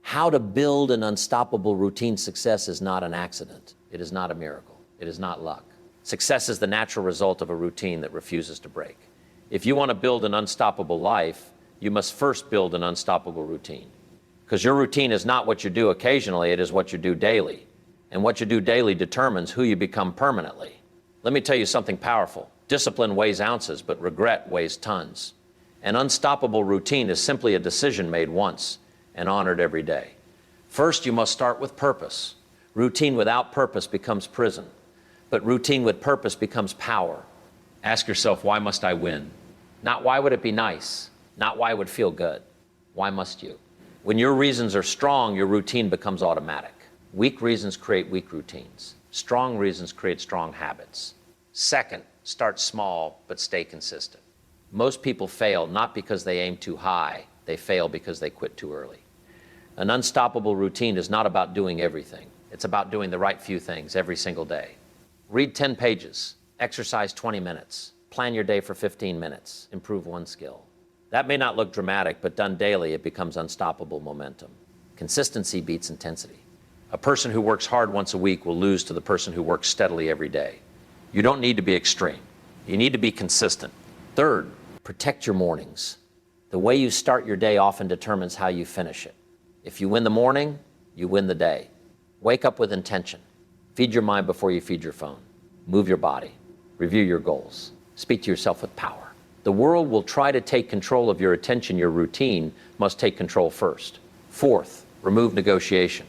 How to build an unstoppable routine success is not an accident. It is not a miracle. It is not luck. Success is the natural result of a routine that refuses to break. If you want to build an unstoppable life, you must first build an unstoppable routine. Because your routine is not what you do occasionally, it is what you do daily. And what you do daily determines who you become permanently. Let me tell you something powerful. Discipline weighs ounces, but regret weighs tons. An unstoppable routine is simply a decision made once and honored every day. First, you must start with purpose. Routine without purpose becomes prison, but routine with purpose becomes power. Ask yourself, why must I win? Not why would it be nice, not why it would feel good. Why must you? When your reasons are strong, your routine becomes automatic. Weak reasons create weak routines. Strong reasons create strong habits. Second, start small, but stay consistent. Most people fail not because they aim too high, they fail because they quit too early. An unstoppable routine is not about doing everything. It's about doing the right few things every single day. Read 10 pages, exercise 20 minutes, plan your day for 15 minutes, improve one skill. That may not look dramatic, but done daily, it becomes unstoppable momentum. Consistency beats intensity. A person who works hard once a week will lose to the person who works steadily every day. You don't need to be extreme. You need to be consistent. Third, protect your mornings. The way you start your day often determines how you finish it. If you win the morning, you win the day. Wake up with intention. Feed your mind before you feed your phone. Move your body. Review your goals. Speak to yourself with power. The world will try to take control of your attention. Your routine must take control first. Fourth, remove negotiation.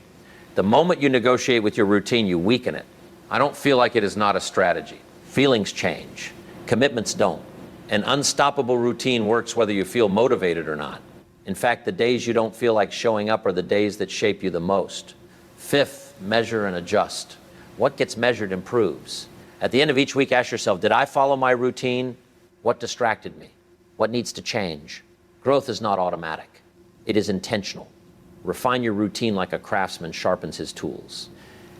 The moment you negotiate with your routine, you weaken it. I don't feel like it is not a strategy. Feelings change. Commitments don't. An unstoppable routine works whether you feel motivated or not. In fact, the days you don't feel like showing up are the days that shape you the most. Fifth, measure and adjust. What gets measured improves. At the end of each week, ask yourself, did I follow my routine? What distracted me? What needs to change? Growth is not automatic. It is intentional. Refine your routine like a craftsman sharpens his tools.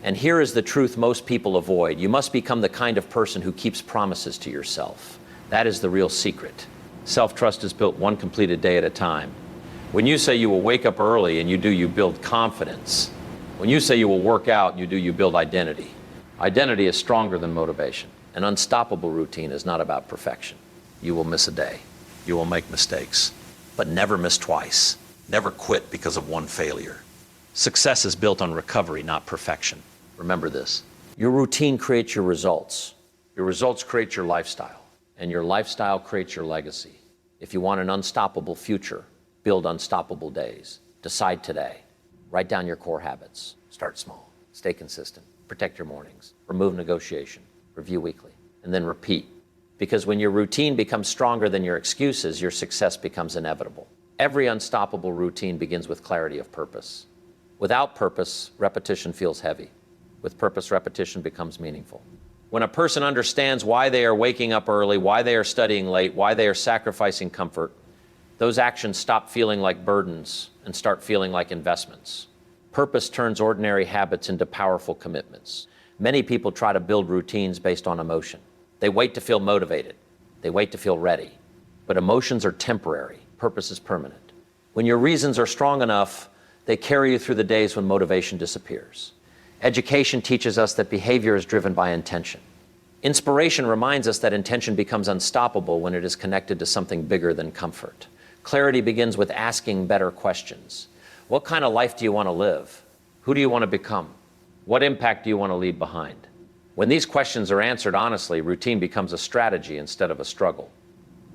And here is the truth most people avoid. You must become the kind of person who keeps promises to yourself. That is the real secret. Self-trust is built one completed day at a time. When you say you will wake up early and you do, you build confidence. When you say you will work out and you do, you build identity. Identity is stronger than motivation. An unstoppable routine is not about perfection. You will miss a day. You will make mistakes, but never miss twice. Never quit because of one failure. Success is built on recovery, not perfection. Remember this. Your routine creates your results. Your results create your lifestyle, and your lifestyle creates your legacy. If you want an unstoppable future, build unstoppable days. Decide today. Write down your core habits. Start small. Stay consistent. Protect your mornings. Remove negotiation. Review weekly. And then repeat. Because when your routine becomes stronger than your excuses, your success becomes inevitable. Every unstoppable routine begins with clarity of purpose. Without purpose, repetition feels heavy. With purpose, repetition becomes meaningful. When a person understands why they are waking up early, why they are studying late, why they are sacrificing comfort, those actions stop feeling like burdens and start feeling like investments. Purpose turns ordinary habits into powerful commitments. Many people try to build routines based on emotion. They wait to feel motivated. They wait to feel ready. But emotions are temporary. Purpose is permanent. When your reasons are strong enough, they carry you through the days when motivation disappears. Education teaches us that behavior is driven by intention. Inspiration reminds us that intention becomes unstoppable when it is connected to something bigger than comfort. Clarity begins with asking better questions. What kind of life do you want to live? Who do you want to become? What impact do you want to leave behind? When these questions are answered honestly, routine becomes a strategy instead of a struggle.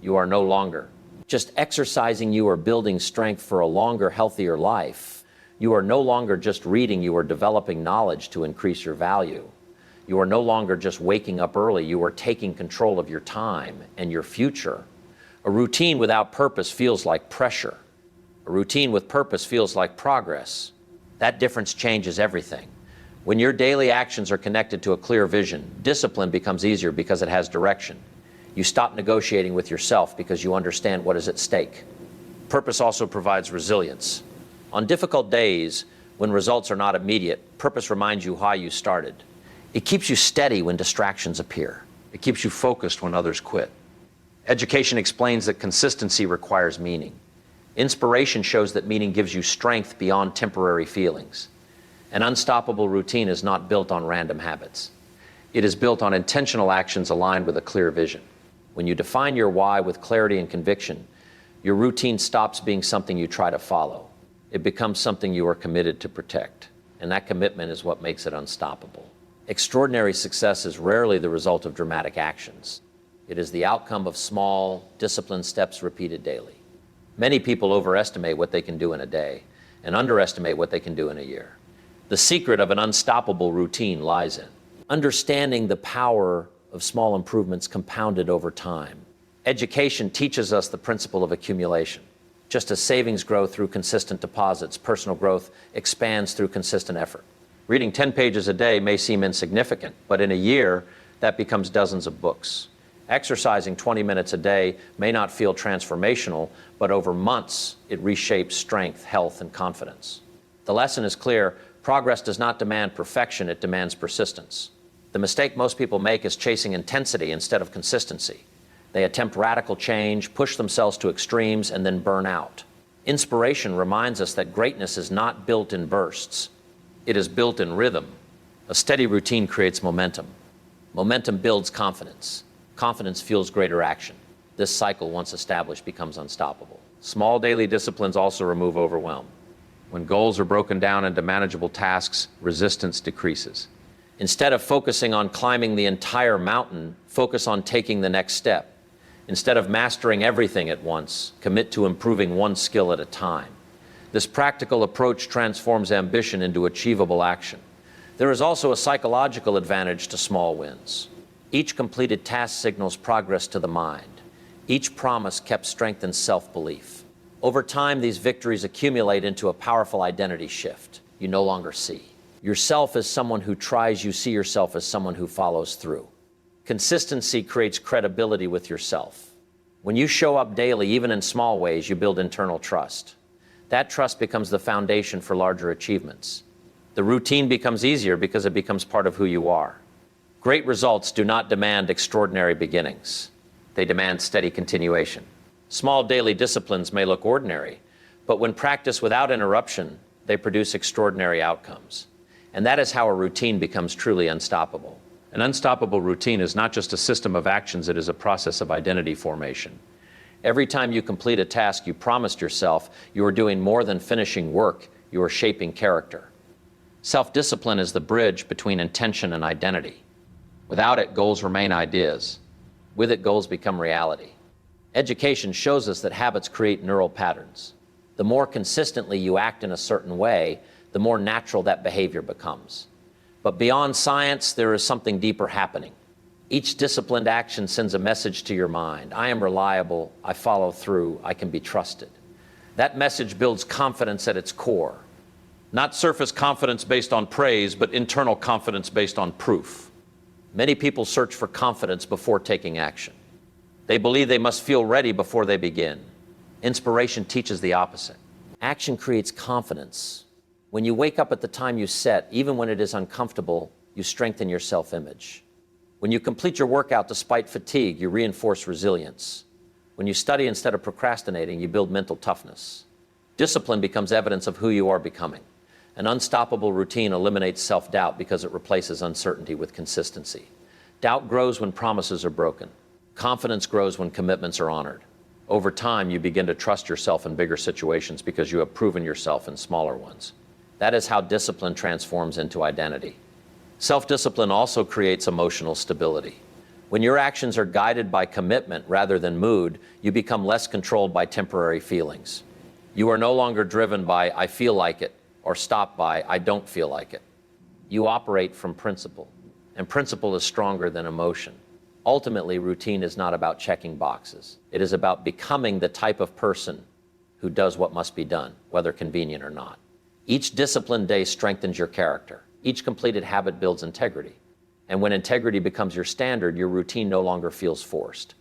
You are no longer just exercising, you are building strength for a longer, healthier life. You are no longer just reading, you are developing knowledge to increase your value. You are no longer just waking up early, you are taking control of your time and your future. A routine without purpose feels like pressure. A routine with purpose feels like progress. That difference changes everything. When your daily actions are connected to a clear vision, discipline becomes easier because it has direction. You stop negotiating with yourself because you understand what is at stake. Purpose also provides resilience. On difficult days, when results are not immediate, purpose reminds you why you started. It keeps you steady when distractions appear. It keeps you focused when others quit. Education explains that consistency requires meaning. Inspiration shows that meaning gives you strength beyond temporary feelings. An unstoppable routine is not built on random habits. It is built on intentional actions aligned with a clear vision. When you define your why with clarity and conviction, your routine stops being something you try to follow. It becomes something you are committed to protect. And that commitment is what makes it unstoppable. Extraordinary success is rarely the result of dramatic actions. It is the outcome of small, disciplined steps repeated daily. Many people overestimate what they can do in a day and underestimate what they can do in a year. The secret of an unstoppable routine lies in understanding the power of small improvements compounded over time. Education teaches us the principle of accumulation. Just as savings grow through consistent deposits, personal growth expands through consistent effort. Reading 10 pages a day may seem insignificant, but in a year, that becomes dozens of books. Exercising 20 minutes a day may not feel transformational, but over months, it reshapes strength, health, and confidence. The lesson is clear: progress does not demand perfection, it demands persistence. The mistake most people make is chasing intensity instead of consistency. They attempt radical change, push themselves to extremes, and then burn out. Inspiration reminds us that greatness is not built in bursts. It is built in rhythm. A steady routine creates momentum. Momentum builds confidence. Confidence fuels greater action. This cycle, once established, becomes unstoppable. Small daily disciplines also remove overwhelm. When goals are broken down into manageable tasks, resistance decreases. Instead of focusing on climbing the entire mountain, focus on taking the next step. Instead of mastering everything at once, commit to improving one skill at a time. This practical approach transforms ambition into achievable action. There is also a psychological advantage to small wins. Each completed task signals progress to the mind. Each promise kept strengthens self-belief. Over time, these victories accumulate into a powerful identity shift. You no longer see yourself as someone who tries, you see yourself as someone who follows through. Consistency creates credibility with yourself. When you show up daily, even in small ways, you build internal trust. That trust becomes the foundation for larger achievements. The routine becomes easier because it becomes part of who you are. Great results do not demand extraordinary beginnings. They demand steady continuation. Small daily disciplines may look ordinary, but when practiced without interruption, they produce extraordinary outcomes. And that is how a routine becomes truly unstoppable. An unstoppable routine is not just a system of actions, it is a process of identity formation. Every time you complete a task you promised yourself, you are doing more than finishing work, you are shaping character. Self-discipline is the bridge between intention and identity. Without it, goals remain ideas. With it, goals become reality. Education shows us that habits create neural patterns. The more consistently you act in a certain way, the more natural that behavior becomes. But beyond science, there is something deeper happening. Each disciplined action sends a message to your mind. I am reliable, I follow through, I can be trusted. That message builds confidence at its core. Not surface confidence based on praise, but internal confidence based on proof. Many people search for confidence before taking action. They believe they must feel ready before they begin. Inspiration teaches the opposite. Action creates confidence. When you wake up at the time you set, even when it is uncomfortable, you strengthen your self-image. When you complete your workout despite fatigue, you reinforce resilience. When you study instead of procrastinating, you build mental toughness. Discipline becomes evidence of who you are becoming. An unstoppable routine eliminates self-doubt because it replaces uncertainty with consistency. Doubt grows when promises are broken. Confidence grows when commitments are honored. Over time, you begin to trust yourself in bigger situations because you have proven yourself in smaller ones. That is how discipline transforms into identity. Self-discipline also creates emotional stability. When your actions are guided by commitment rather than mood, you become less controlled by temporary feelings. You are no longer driven by, I feel like it, or stopped by, I don't feel like it. You operate from principle, and principle is stronger than emotion. Ultimately, routine is not about checking boxes. It is about becoming the type of person who does what must be done, whether convenient or not. Each disciplined day strengthens your character. Each completed habit builds integrity. And when integrity becomes your standard, your routine no longer feels forced.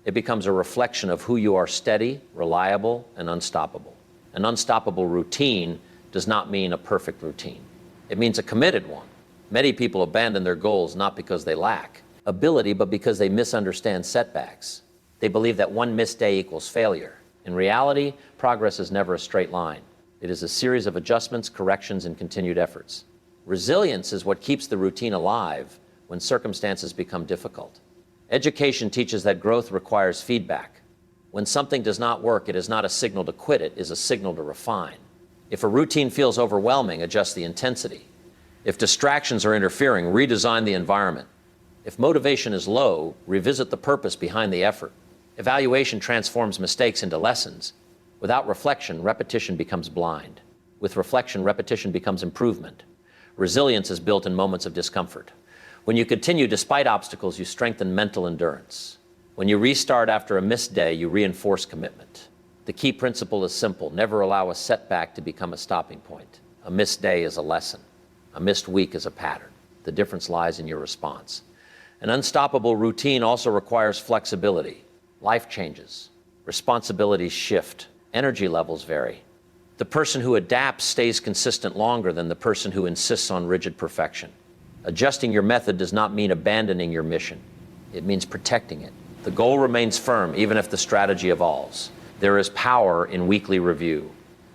It becomes a reflection of who you are: steady, reliable, and unstoppable. An unstoppable routine does not mean a perfect routine. It means a committed one. Many people abandon their goals not because they lack ability, but because they misunderstand setbacks. They believe that one missed day equals failure. In reality, progress is never a straight line. It is a series of adjustments, corrections, and continued efforts. Resilience is what keeps the routine alive when circumstances become difficult. Education teaches that growth requires feedback. When something does not work, it is not a signal to quit, it is a signal to refine. If a routine feels overwhelming, adjust the intensity. If distractions are interfering, redesign the environment. If motivation is low, revisit the purpose behind the effort. Evaluation transforms mistakes into lessons. Without reflection, repetition becomes blind. With reflection, repetition becomes improvement. Resilience is built in moments of discomfort. When you continue despite obstacles, you strengthen mental endurance. When you restart after a missed day, you reinforce commitment. The key principle is simple: never allow a setback to become a stopping point. A missed day is a lesson. A missed week is a pattern. The difference lies in your response. An unstoppable routine also requires flexibility. Life changes. Responsibilities shift. Energy levels vary. The person who adapts stays consistent longer than the person who insists on rigid perfection. Adjusting your method does not mean abandoning your mission. It means protecting it. The goal remains firm even if the strategy evolves. There is power in weekly review.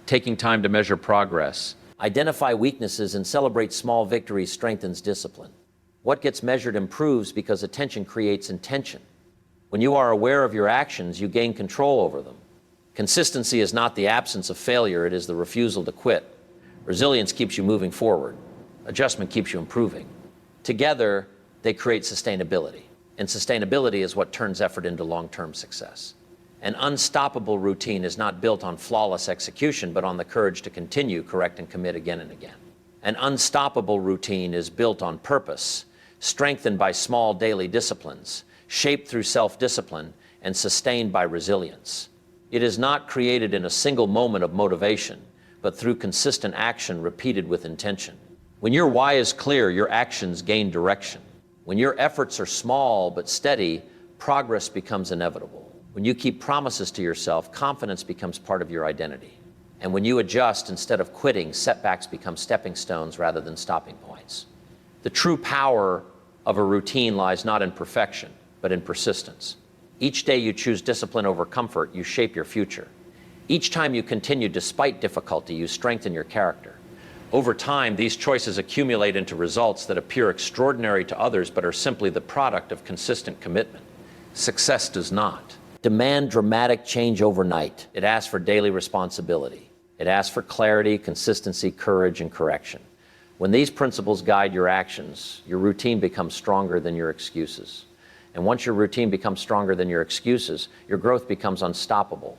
Taking time to measure progress. Identify weaknesses and celebrate small victories strengthens discipline. What gets measured improves because attention creates intention. When you are aware of your actions, you gain control over them. Consistency is not the absence of failure, it is the refusal to quit. Resilience keeps you moving forward. Adjustment keeps you improving. Together, they create sustainability. And sustainability is what turns effort into long-term success. An unstoppable routine is not built on flawless execution, but on the courage to continue, correct, and commit again and again. An unstoppable routine is built on purpose, strengthened by small daily disciplines, shaped through self-discipline, and sustained by resilience. It is not created in a single moment of motivation, but through consistent action repeated with intention. When your why is clear, your actions gain direction. When your efforts are small but steady, progress becomes inevitable. When you keep promises to yourself, confidence becomes part of your identity. And when you adjust instead of quitting, setbacks become stepping stones rather than stopping points. The true power of a routine lies not in perfection, but in persistence. Each day you choose discipline over comfort, you shape your future. Each time you continue despite difficulty, you strengthen your character. Over time, these choices accumulate into results that appear extraordinary to others, but are simply the product of consistent commitment. Success does not demand dramatic change overnight. It asks for daily responsibility. It asks for clarity, consistency, courage, and correction. When these principles guide your actions, your routine becomes stronger than your excuses. And once your routine becomes stronger than your excuses, your growth becomes unstoppable.